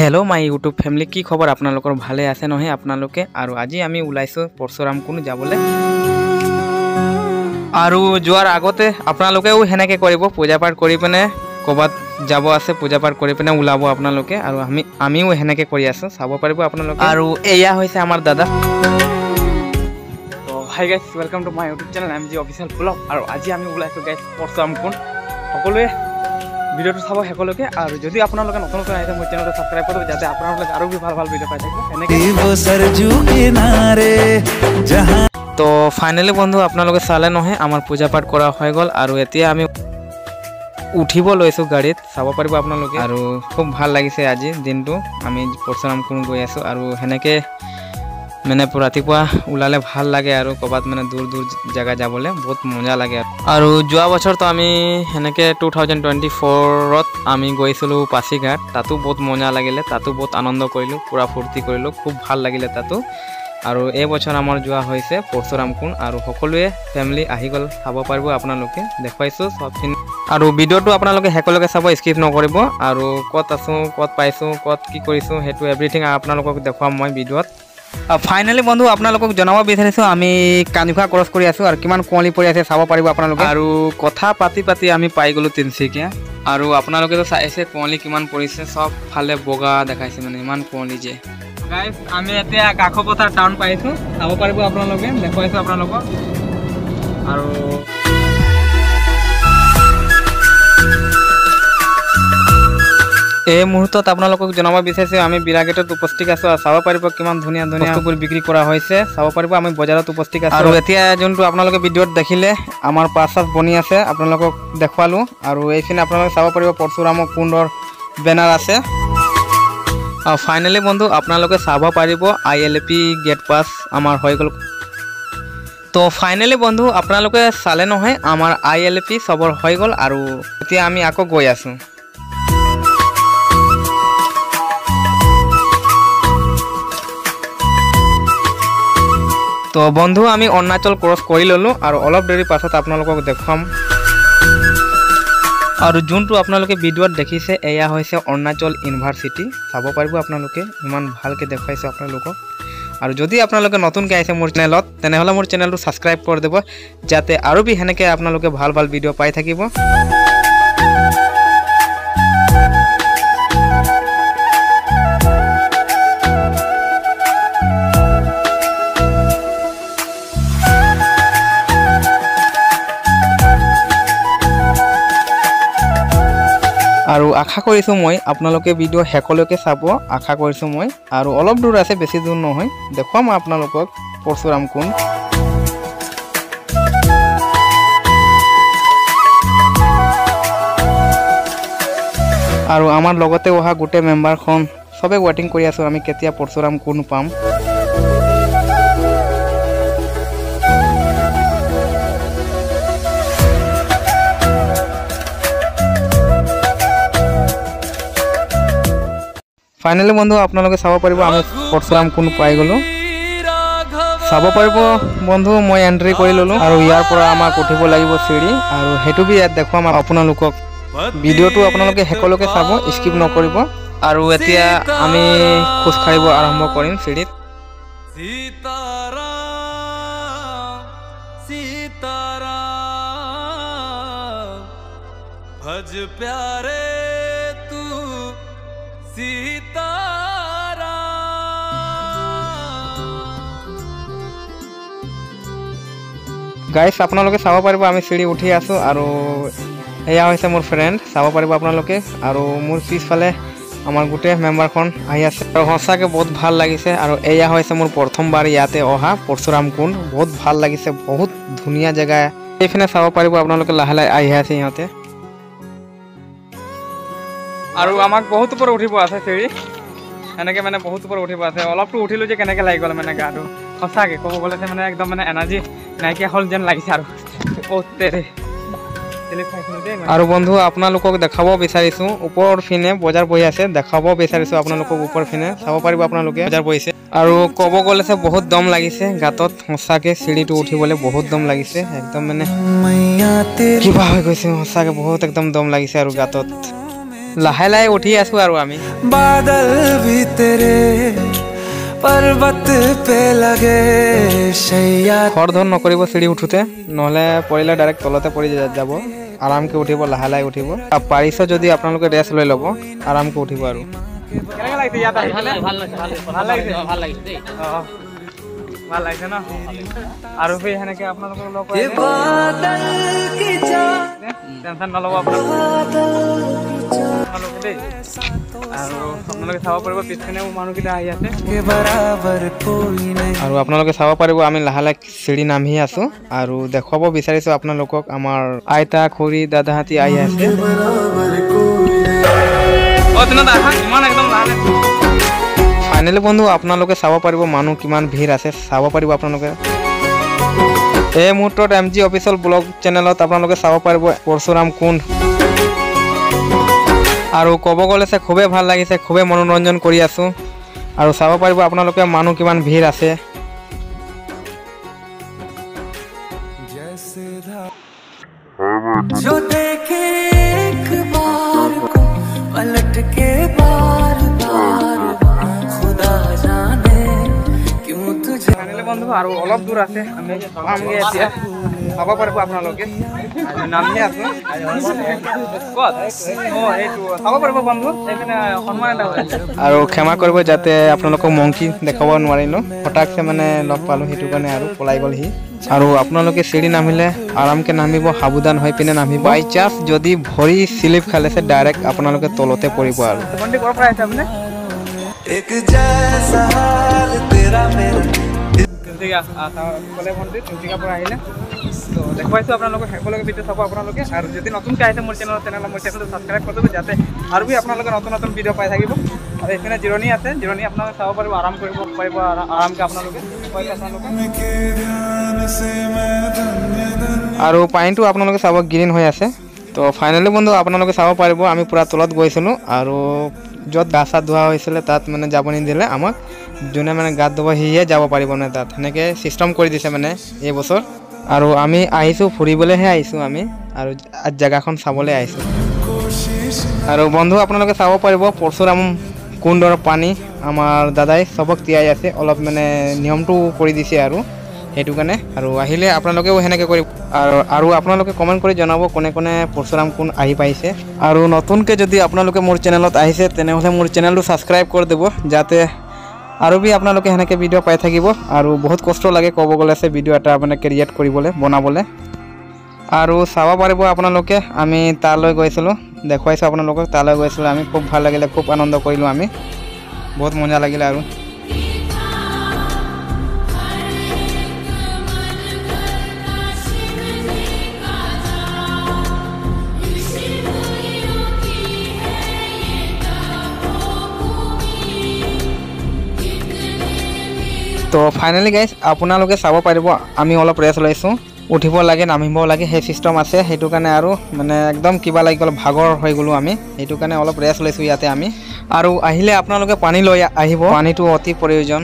hello my YouTube family की खबर आपनालोकर भाले आसे नहे आपनालोके आरो আজি আমি ওলাইছো পৰশুৰাম কুণ্ড যাবলে আৰু যোৱাৰ আগতে আপোনালোকেও হেনেকে কৰিব পূজা পাঠ কৰি পিনে কবাত যাব আছে পূজা পাঠ কৰি পিনে ওলাব আপোনালোকে আৰু আমিও হেনেকে কৰি আছো চাব পাৰিব আপোনালোকে আৰু এয়া হৈছে আমাৰ দাদা তো hi guys welcome to my YouTube channel MG official blog আৰু আজি আমি ওলাইছো গাইস পৰশুৰাম কুণ্ড সকলোৱে ভিডিও তো চাবো হেকলকে আৰু যদি আপোনালোকে নতুন নতুন আইছে মোৰ চেনেলটো সাবস্ক্ৰাইব কৰিব যাতে আপোনালোকে আৰু ভাল ভাল ভিডিও পাই থাকিব এনেকে সৰজু কিনাৰে জহান তো ফাইনালি বন্ধু আপোনালোকে চালে নহয় আমাৰ পূজা পাঠ কৰা হৈ গল আৰু এতিয়া আমি উঠিব লৈছো গাড়ীত চাব পাৰিব আপোনালোকে আৰু খুব ভাল লাগিছে আজি দিনটো আমি পৰশুৰাম কুণ্ড গৈ আছো আৰু হেনেকে মানে ৰাতিপুৱা উলালে ভাল লাগে আৰু কবাত মানে দূৰ দূৰ জায়গা যাবলে বহুত মজা লাগে আৰু যোৱা বছৰ তো আমি হেনেকে 2024 ত আমি গৈছিলো পাছিঘাট তাতো বহুত মজা লাগিলে তাতো বহুত আনন্দ কৰিলো পুৰা ফুৰ্তি কৰিলো খুব ভাল লাগিলে তাতো আৰু এই বছৰ আমাৰ যোৱা হৈছে পৰশুৰাম কুণ্ড আৰু সকলোৱে ফ্যামিলি আহি গল চাব পাৰিব আপোনালোকে দেখাইছো সবখিনি আৰু ভিডিওটো আপোনালোকে হেকলকে চাব স্কিপ নকৰিব আৰু কত আছো কত পাইছো কত কি কৰিছো হেতু এভৰিথিং আপোনালোকক দেখাম মই ভিডিওত ফাইনালি বন্ধু আপোনালোকক জনাব বিচাৰিছো আমি কানিখা ক্ৰস কৰি আছো আৰু কিমান কোৱালি পৰি আছে চাব পাৰিব আপোনালোকে আৰু কথা পাতি পাতি আমি পাই গলো তিনচিকিয়া আৰু আপোনালোকে তো চাইছে কোৱালি কিমান পৰিছে সব ফালে বগা দেখাইছে মানে ইমান কোৱালি যে গাইস আমি এতিয়া কাকপথাৰ টাউন পাইছো চাব পাৰিব আপোনালোকে দেখাইছো আপোনালোকক আৰু এই মুহূৰ্তত আপোনালোকক জনাব বিচাৰিছো আমি বিৰাগেটত উপস্থিত আছো চাব পাৰিব কিমান ধুনিয়া ধুনিয়া বস্তুবোৰ বিক্ৰী কৰা হৈছে চাব পাৰিব আমি বজাৰত উপস্থিত আছো আৰু এতিয়া যোনটো আপোনালোকে ভিডিওত দেখিলে আমাৰ পাছাত বনি আছে আপোনালোকক দেখালো আৰু এইখিনি আপোনালোকে চাব পাৰিব পৰশুৰাম কুণ্ডৰ বেনাৰ আছে আৰু ফাইনালি বন্ধু আপোনালোকে চাব পাৰিব আইএলপি গেট পাস আমাৰ হৈ গল তো ফাইনালি বন্ধু আপোনালোকে চালে নহয় আমাৰ আইএলপি সবৰ হৈ গল আৰু এতিয়া আমি আকৌ গৈ আছো তো বন্ধু আমি অৰুণাচল ক্ৰস কৰি ললো আৰু অলপ দেৰি পাছত আপোনালোকক দেখাম আৰু যোনটো আপোনালোকে ভিডিওত দেখিছে এয়া হৈছে অৰুণাচল ইউনিভাৰ্সিটি চাব পাৰিব আপোনালোকে ইমান ভালকে দেখাইছে আপোনালোকক আৰু যদি আপোনালোকে নতুনকৈ আহিছে মোৰ চেনেলত তেনেহলে মোৰ চেনেলটো সাবস্ক্ৰাইব কৰি দেব যাতে আৰু বি হেনেকে আপোনালোকে ভাল ভাল ভিডিও পাই থাকিব আৰু আশা কৰিছো মই আপোনালোকে ভিডিও হেকলকে চাব আশা কৰিছো মই আৰু অলপ দূৰ আছে বেছি দূৰ নহয় দেখুৱাম আপোনালোকক পৰশুৰাম কুণ্ড আৰু আমাৰ লগতে ওহা গুটে মেম্বাৰখন সবে ওয়েটিং কৰি আছো আমি কেতিয়া পৰশুৰাম কুণ্ড পাম ফাইনালি বন্ধু আপোনালোকে চাব পাৰিব আমি পৰশুৰাম কুণ্ড পাই গলো চাব পাৰিব বন্ধু মই এন্ট্ৰি কৰি ললো আৰু ইয়াৰ পৰা আমাক উঠিব লাগিব সিঁড়ি আৰু হেতু বি ইয়াত দেখুৱাম আপোনালোকক ভিডিওটো আপোনালোকে হেকলকে চাব স্কিপ নকৰিব আৰু এতিয়া আমি খোজ কাঢ়িব আৰম্ভ কৰিম সিঁড়িত ভজ প্যাৰে তু सीतारा গাইস আপোনালোকে চাব পাৰিব আমি সিঁড়ি উঠি আছো আৰু এয়া হৈছে মোৰ ফ্ৰেন্ড চাব পাৰিব আপোনালোকে আৰু মোৰ পিছফালে আমাৰ গুটে মেম্বাৰখন আহি আছে আৰু হসাকে বহুত ভাল লাগিছে আৰু এয়া হৈছে মোৰ প্ৰথমবাৰ ইয়াতে অহা পৰশুৰাম কুণ্ড বহুত ভাল লাগিছে বহুত ধুনিয়া জায়গা এইফালে চাব পাৰিব আপোনালোকে লাহে লাহে আহি আছে ইয়াতে আৰু আমাক বহুত ওপৰ উঠিব আছে সিঁড়ি এনেকে মানে বহুত ওপৰ উঠিব আছে অলপটো উঠিলো যে কেনেকে লাগি গল মানে গাটো সঁচাকে ক'ব গ'লে মানে একদম মানে এনাৰ্জি নাইকিয়া হল যেন লাগিছে আৰু আৰু বন্ধু আপোনালোকক দেখাব বিচাৰিছো ওপৰৰ ফিনে বজাৰ বহি আছে দেখাব বিচাৰিছো আপোনালোকক ওপৰ ফিনে চাব পাৰিব আপোনালোকে বজাৰ বহিছে আৰু ক'ব গ'লে বহুত দম লাগিছে গাতত সঁচাকে সিঁড়িটো উঠিবলৈ বহুত দম লাগিছে একদম মানে কিবা হৈ গৈছে সঁচাকে বহুত একদম দম লাগিছে আৰু গাতত লাহে লাহে উঠি আছো আৰু আমি बादल भी तेरे पर्वत पे लगे शैया খৰধৰ নকৰিব চিৰি উঠোতে নহ'লে পৰিলে ডাইৰেক্ট তলতে পৰি যাব আৰামকে উঠিব লাহে লাহে উঠিব আৰু পাৰিছ যদি আপোনালোকে ৰেষ্ট লৈ ল'ব আৰামকে উঠিব আৰু কেনেকৈ লাগিছে ইয়াত আহি ভাল লাগিছে ভাল লাগিছে দেই ভাল লাগিছে ন আৰু সেই সেনেকৈ আপোনালোকৰ লগ পাই টেনশ্যন নল'ব আপোনালোকে দেই আৰু আপোনালোকে চাব পাৰিব পিছপিনেও মানুহকেইটা আহি আছে আৰু আপোনালোকে চাব পাৰিব আমি লাহে লাহে চিৰি নামি আছোঁ আৰু দেখুৱাব বিচাৰিছোঁ আপোনালোকক আমাৰ আইতা খুৰী দাদাহঁতি আহি আছে ফাইনেলি বন্ধু আপোনালোকে চাব পাৰিব মানুহ কিমান ভিৰ আছে চাব পাৰিব আপোনালোকে এই মুহূৰ্তত MG অফিচিয়েল ব্লগ চেনেলত আপোনালোকে চাব পাৰিব পৰশুৰাম কুণ্ড আৰু ক'ব গ'লে খুবেই ভাল লাগিছে খুবেই মনোৰঞ্জন কৰি আছোঁ আৰু চাব পাৰিব আপোনালোকে মানুহ কিমান ভিৰ আছে जो देखे एक बार को पलट के बार बार खुदा जाने क्यों तुझे ফাইনেলি বন্ধু আৰু অলপ দূৰ আছে আমি পামগৈ এতিয়া চাব পাৰিব আপোনালোকে নামি আছোঁ ক'ত এইটো চাব পাৰিব বন্ধু এইপিনে সন্মান এটা হৈ আছে আৰু ক্ষমা কৰিব যাতে আপোনালোকক মংকি দেখাব নোৱাৰিলোঁ হঠাৎকৈ মানে লগ পালোঁ সেইটো কাৰণে আৰু পলাই গ'ল সি আৰু আপোনালোকে চিৰি নামিলে আৰামকৈ নামিব সাৱধান হৈ পিনে নামিব বাই চান্স যদি ভৰি স্লিপ খালেছে ডাইৰেক্ট আপোনালোকে তলতে পৰিব আৰু ভণ্টি ক'ৰ পৰা আহিছে আপুনি एक जैसा हाल तेरा मेरा ক'লে ভণ্টি তিনিচুকীয়াৰ পৰা আহিলে তো দেখুৱাইছোঁ আপোনালোকক শেষলৈকে ভিডিঅ' চাব আপোনালোকে আৰু যদি নতুনকৈ আহিছে মোৰ চেনেলটো ছাবস্ক্ৰাইব কৰি দিব যাতে আৰু আপোনালোকে নতুন নতুন ভিডিঅ' পাই থাকিব আৰু এইপিনে জিৰণি আছে জিৰণি আপোনালোকে চাব পাৰিব আৰাম কৰিব পাৰিব আৰামকৈ আপোনালোকে আৰু পানীটো আপোনালোকে চাব গ্ৰীণ হৈ আছে তো ফাইনেলি বন্ধু আপোনালোকে চাব পাৰিব আমি পূৰা তলত গৈছিলোঁ আৰু য'ত গা চা ধোৱা হৈছিলে তাত মানে যাব নিদিলে আমাক যোনে মানে গাত ধুব সিহে যাব পাৰিব মানে তাত সেনেকৈ চিষ্টেম কৰি দিছে মানে এই বছৰ আৰু আমি আহিছোঁ ফুৰিবলৈহে আহিছোঁ আমি আৰু জেগাখন চাবলৈ আহিছোঁ আৰু বন্ধু আপোনালোকে চাব পাৰিব পৰশুৰাম কুণ্ডৰ পানী আমাৰ দাদাই চবক তিয়াই আছে অলপ মানে নিয়মটো কৰি দিছে আৰু সেইটো কাৰণে আৰু আহিলে আপোনালোকেও সেনেকৈ কৰিব আৰু আপোনালোকে কমেণ্ট কৰি জনাব কোনে কোনে পৰশুৰাম কুণ্ড আহি পাইছে আৰু নতুনকৈ যদি আপোনালোকে মোৰ চেনেলত আহিছে তেনেহ'লে মোৰ চেনেলটো ছাবস্ক্ৰাইব কৰি দিব যাতে আৰু আপোনালোকে সেনেকৈ ভিডিঅ' পাই থাকিব আৰু বহুত কষ্ট লাগে ক'ব গ'লে ভিডিঅ' এটা মানে ক্ৰিয়েট কৰিবলৈ বনাবলৈ আৰু চাব পাৰিব আপোনালোকে আমি তালৈ গৈছিলোঁ দেখুৱাইছোঁ আপোনালোকক তালৈ গৈছিলোঁ আমি খুব ভাল লাগিলে খুব আনন্দ কৰিলোঁ আমি বহুত মজা লাগিলে আৰু তো ফাইনেলি গাইজ আপোনালোকে চাব পাৰিব আমি অলপ ৰেষ্ট লৈছোঁ উঠিব লাগে নামিব লাগে সেই চিষ্টেম আছে সেইটো কাৰণে আৰু মানে একদম কিবা লাগি গ'ল ভাগৰ হৈ গ'লোঁ আমি সেইটো কাৰণে অলপ ৰেষ্ট লৈছোঁ ইয়াতে আমি আৰু আহিলে আপোনালোকে পানী লৈ আহিব পানীটো অতি প্ৰয়োজন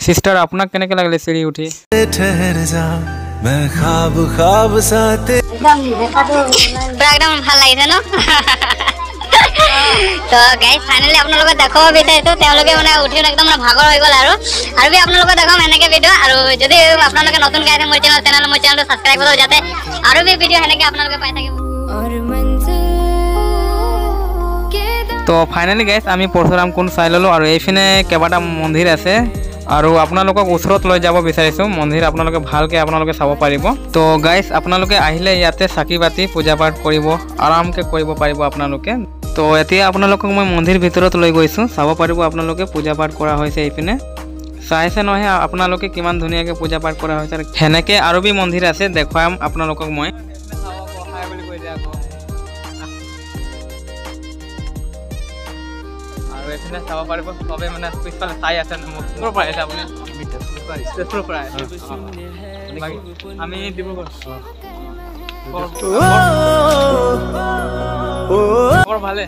सिस्टर आपना केनेके लागले सीढ़ी उठी ठहर जा मैं ख्वाब ख्वाब साथे एकदम ভাল লাগিছে ন তো গাইস ফাইনালি আপোনালোকে দেখাব বিচাৰিছো তেওঁলোকে মানে উঠি একদম ভাগৰ হৈ গ'ল আৰু আপোনালোকে দেখাম এনেকে ভিডিঅ' আৰু যদি আপোনালোকে নতুন গাইছে মোৰ চেনেলটো সাবস্ক্ৰাইব কৰিব যাতে আৰু ভিডিঅ' এনেকে আপোনালোকে পাই থাকিব তো ফাইনালি গাইস আমি পৰশুৰাম কুণ্ড চাই ললো আৰু এইফিনে কেইবাটা মন্দিৰ আছে আৰু আপোনালোকক ওচৰত লৈ যাব বিচাৰিছো মন্দিৰ আপোনালোকে ভালকে আপোনালোকে চাব পাৰিব তো গাইস আপোনালোকে আহিলে ইয়াতে চাকি বাতি পূজা পাঠ কৰিব আৰামকে কৰিব পাৰিব আপোনালোকে তো এতিয়া আপোনালোকক মই মন্দিৰ ভিতৰত লৈ গৈছো চাব পাৰিব আপোনালোকে পূজা পাঠ কৰা হৈছে এইপিনে চাইছে নহয় আপোনালোকে কিমান ধুনীয়াকে পূজা পাঠ কৰা হৈছে হেনেকে আৰু বি মন্দিৰ আছে দেখুৱাম আপোনালোকক মই এখানে চাব পাৰিব সবে মানে পিছফালে চাই আছে মোৰ পৰা এটা আপুনি আমি ডিব্ৰুগড় খবৰ ভালে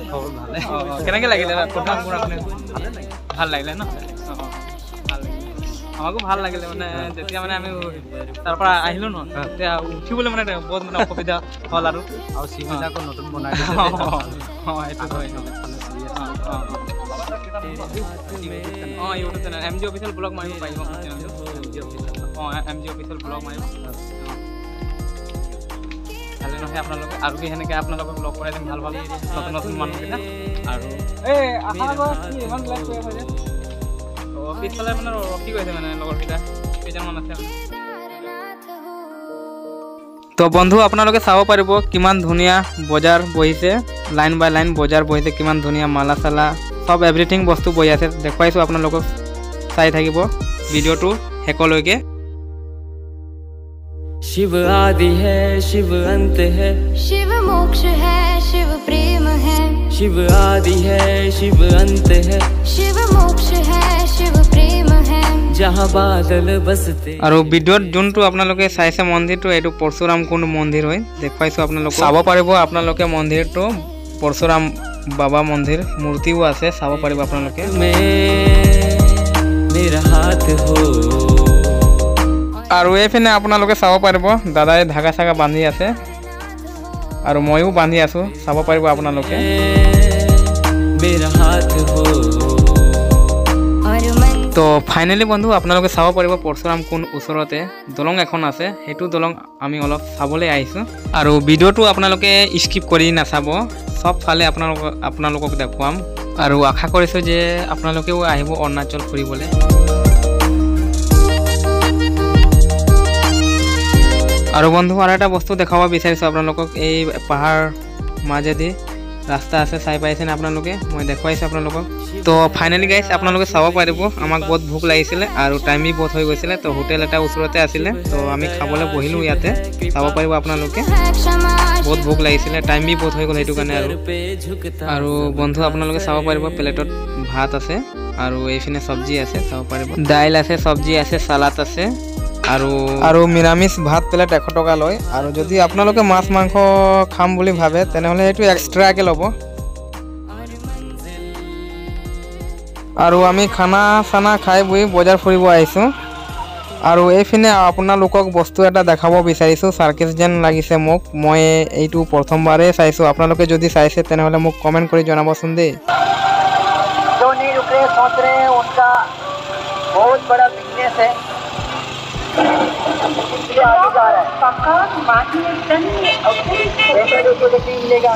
কেনেকৈ লাগিলে প্ৰথম কোন আপুনি ভাল লাগিলে ন আমাকো ভাল লাগিলে মানে যেতিয়া মানে আমি তাৰ পৰা আহিলোঁ ন তেতিয়া উঠিবলৈ মানে বহুত মানে অসুবিধা হ'ল আৰু চিটবিলাকো নতুন বনাই সেইটো YouTube channel MG official blog মাৰিব পাৰিব MG অফিচিয়েল ব্লগ মাৰিব ভালে নহয় আপোনালোকে আৰু কি সেনেকৈ আপোনালোকক লগ কৰাই দিম ভাল ভাল নতুন নতুন মানুহকেইটা আৰু ইমান ব্লগ কৰি আছে পিছফালে মানে ৰখি গৈছে মানে লগৰকেইটা কেইজনমান আছে তো বন্ধু আপোনালোকে চাব পাৰিব কিমান ধুনীয়া বজাৰ বহিছে লাইন বাই লাইন বজাৰ বহিছে কিমান ধুনীয়া মালা চালা সব এভৰিথিং বস্তু বহি আছে দেখুৱাইছোঁ আপোনালোকক চাই থাকিব ভিডিঅ'টো শেষলৈকে शिव आदि है शिव अंत है शिव मोक्ष है शिव प्रेम है शिव आदि है शिव अंत है शिव मोक्ष है शिव प्रेम है जहाँ बादल बसते আৰু ভিডিঅ'ত যোনটো আপোনালোকে চাইছে মন্দিৰটো এইটো পৰশুৰাম কুণ্ড মন্দিৰ হয় দেখুৱাইছোঁ আপোনালোকে চাব পাৰিব আপোনালোকে মন্দিৰটো পৰশুৰাম বাবা মন্দিৰ মূৰ্তিও আছে চাব পাৰিব আপোনালোকে मेरा हाथ हो আৰু এইপিনে আপোনালোকে চাব পাৰিব দাদাই ধাগা চাগা বান্ধি আছে আৰু ময়ো বান্ধি আছোঁ চাব পাৰিব আপোনালোকে मेरा हाथ हो और मन তো ফাইনেলি বন্ধু আপোনালোকে চাব পাৰিব পৰশুৰাম কুণ্ড ওচৰতে দলং এখন আছে সেইটো দলং আমি অলপ চাবলৈ আহিছোঁ আৰু ভিডিঅ'টো আপোনালোকে স্কিপ কৰি নাচাব সব ফালে আপোনালোকক দেখুৱাম আৰু আশা কৰিছোঁ যে আপোনালোকেও আহিব অৰুণাচল ফুৰিবলৈ আৰু বন্ধু আৰু এটা বস্তু দেখাব বিচাৰিছোঁ আপোনালোকক এই পাহাৰ মাজেদি ৰাস্তা আছে চাই পাইছেনে আপোনালোকে মই দেখুৱাইছোঁ আপোনালোকক তো ফাইনেলি গাইছ আপোনালোকে চাব পাৰিব আমাক বহুত ভোক লাগিছিলে আৰু টাইমো বহুত হৈ গৈছিলে তো হোটেল এটা ওচৰতে আছিলে তো আমি খাবলৈ বহিলোঁ ইয়াতে চাব পাৰিব আপোনালোকে है क्षमा বহুত ভোক লাগিছিলে টাইমো বহুত হৈ গ'ল সেইটো কাৰণে আৰু বন্ধু আপোনালোকে চাব পাৰিব প্লেটত ভাত আছে আৰু এইপিনে চব্জি আছে চাব পাৰিব দাইল আছে চব্জি আছে চালাড আছে আৰু নিৰামিষ ভাত প্লেট 100 টকা লয় আৰু যদি আপোনালোকে মাছ মাংস খাম বুলি ভাবে তেনেহ'লে এইটো এক্সট্ৰাকে ল'ব আৰু আমি খানা চানা খাই বৈ বজাৰ ফুৰিব আহিছোঁ আৰু এইপিনে আপোনালোকক বস্তু এটা দেখাব বিচাৰিছোঁ চাৰ্কেছ যেন লাগিছে মোক মই এইটো প্ৰথমবাৰেই চাইছোঁ আপোনালোকে যদি চাইছে তেনেহ'লে মোক কমেণ্ট কৰি জনাবচোন দেই जो नहीं रुक रहे सोच रहे हैं उनका बहुत बड़ा बिजनेस है इसलिए आगे जा रहा है ऐसा देखो तो नहीं मिलेगा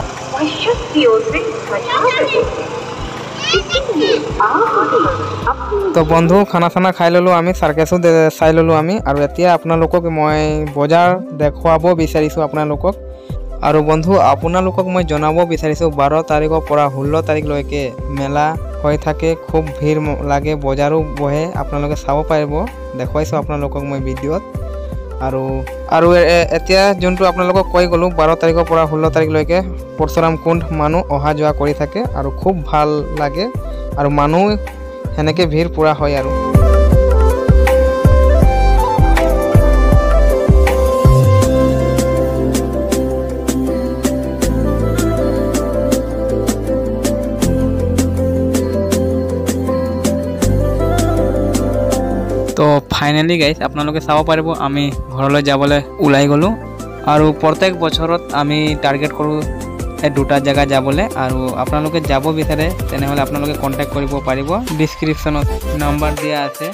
তো বন্ধু খানা চানা খাই ল'লোঁ আমি চাৰ্কেছো চাই ল'লোঁ আমি আৰু এতিয়া আপোনালোকক মই বজাৰ দেখুৱাব বিচাৰিছোঁ আপোনালোকক আৰু বন্ধু আপোনালোকক মই জনাব বিচাৰিছোঁ 12 তাৰিখৰ পৰা 16 তাৰিখলৈকে মেলা হৈ থাকে খুব ভিৰ লাগে বজাৰো বহে আপোনালোকে চাব পাৰিব দেখুৱাইছোঁ আপোনালোকক মই ভিডিঅ'ত আৰু এতিয়া যোনটো আপোনালোকক কৈ গ'লোঁ 12 তাৰিখৰ পৰা 16 তাৰিখলৈকে পৰশুৰাম কুণ্ড মানুহ অহা যোৱা কৰি থাকে আৰু খুব ভাল লাগে আৰু মানুহ সেনেকৈ ভিৰ পূৰা হয় আৰু তো ফাইনেলি গাইজ আপোনালোকে চাব পাৰিব আমি ঘৰলৈ যাবলৈ ওলাই গ'লোঁ আৰু প্ৰত্যেক বছৰত আমি টাৰ্গেট কৰোঁ এই দুটা জেগা যাবলৈ আৰু আপোনালোকে যাব বিচাৰে তেনেহ'লে আপোনালোকে কণ্টেক্ট কৰিব পাৰিব ডিছক্ৰিপশ্যনত নম্বৰ দিয়া আছে